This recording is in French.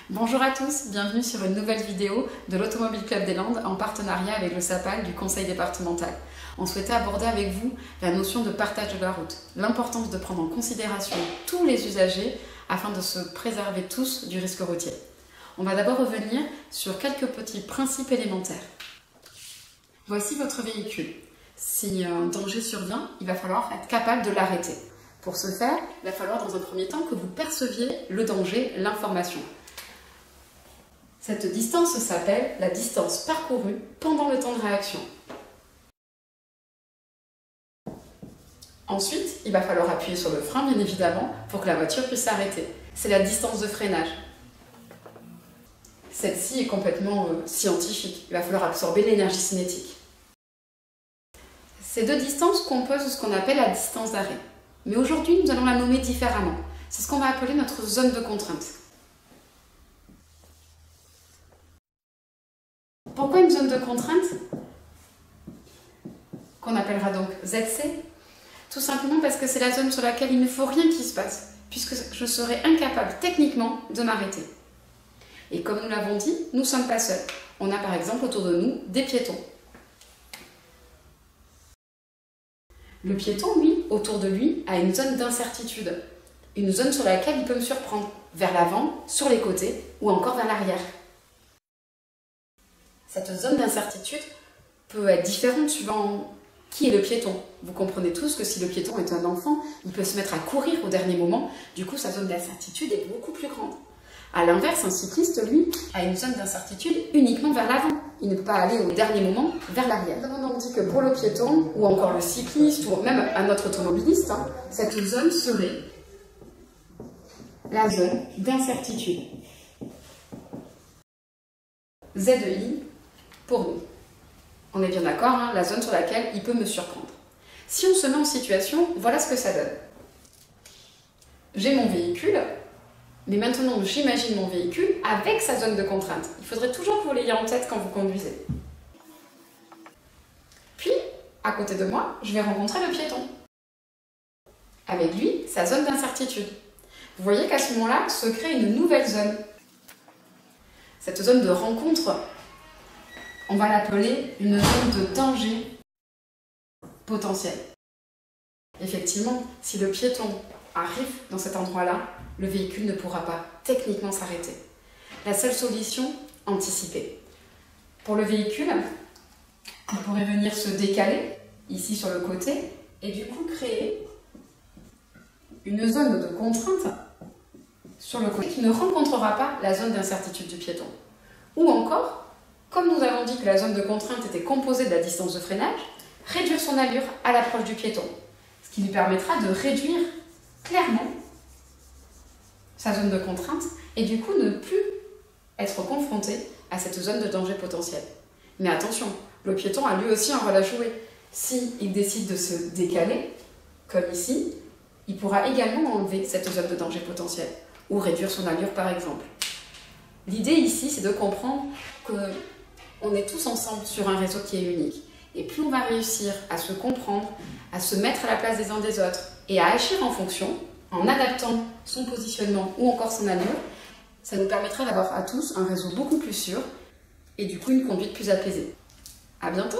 Bonjour à tous, bienvenue sur une nouvelle vidéo de l'Automobile Club des Landes en partenariat avec le SAPAL du Conseil départemental. On souhaitait aborder avec vous la notion de partage de la route, l'importance de prendre en considération tous les usagers afin de se préserver tous du risque routier. On va d'abord revenir sur quelques petits principes élémentaires. Voici votre véhicule. Si un danger survient, il va falloir être capable de l'arrêter. Pour ce faire, il va falloir dans un premier temps que vous perceviez le danger, l'information. Cette distance s'appelle la distance parcourue pendant le temps de réaction. Ensuite, il va falloir appuyer sur le frein, bien évidemment, pour que la voiture puisse s'arrêter. C'est la distance de freinage. Celle-ci est complètement scientifique. Il va falloir absorber l'énergie cinétique. Ces deux distances composent ce qu'on appelle la distance d'arrêt. Mais aujourd'hui, nous allons la nommer différemment. C'est ce qu'on va appeler notre zone de contrainte. Pourquoi une zone de contrainte qu'on appellera donc ZC? Tout simplement parce que c'est la zone sur laquelle il ne faut rien qui se passe, puisque je serai incapable techniquement de m'arrêter. Et comme nous l'avons dit, nous ne sommes pas seuls. On a par exemple autour de nous des piétons. Le piéton, lui, autour de lui, a une zone d'incertitude. Une zone sur laquelle il peut me surprendre, vers l'avant, sur les côtés ou encore vers l'arrière. Cette zone d'incertitude peut être différente suivant qui est le piéton. Vous comprenez tous que si le piéton est un enfant, il peut se mettre à courir au dernier moment, du coup sa zone d'incertitude est beaucoup plus grande. A l'inverse, un cycliste, lui, a une zone d'incertitude uniquement vers l'avant. Il ne peut pas aller au dernier moment vers l'arrière. Nous avons donc dit que pour le piéton, ou encore le cycliste, ou même un autre automobiliste, cette zone serait la zone d'incertitude. ZEI pour nous. On est bien d'accord, la zone sur laquelle il peut me surprendre. Si on se met en situation, voilà ce que ça donne. J'ai mon véhicule, mais maintenant j'imagine mon véhicule avec sa zone de contrainte. Il faudrait toujours que vous l'ayez en tête quand vous conduisez. Puis, à côté de moi, je vais rencontrer le piéton. Avec lui, sa zone d'incertitude. Vous voyez qu'à ce moment-là, se crée une nouvelle zone. Cette zone de rencontre, on va l'appeler une zone de danger potentiel. Effectivement, si le piéton arrive dans cet endroit-là, le véhicule ne pourra pas techniquement s'arrêter. La seule solution, anticiper. Pour le véhicule, il pourrait venir se décaler, ici sur le côté, et du coup créer une zone de contrainte sur le côté qui ne rencontrera pas la zone d'incertitude du piéton. Ou encore, comme nous avons dit que la zone de contrainte était composée de la distance de freinage, réduire son allure à l'approche du piéton, ce qui lui permettra de réduire clairement sa zone de contrainte et du coup ne plus être confronté à cette zone de danger potentiel. Mais attention, le piéton a lui aussi un rôle à jouer. S'il décide de se décaler, comme ici, il pourra également enlever cette zone de danger potentiel ou réduire son allure par exemple. L'idée ici, c'est de comprendre qu'on est tous ensemble sur un réseau qui est unique. Et plus on va réussir à se comprendre, à se mettre à la place des uns des autres et à agir en fonction, en adaptant son positionnement ou encore son allure, ça nous permettra d'avoir à tous un réseau beaucoup plus sûr et du coup une conduite plus apaisée. À bientôt!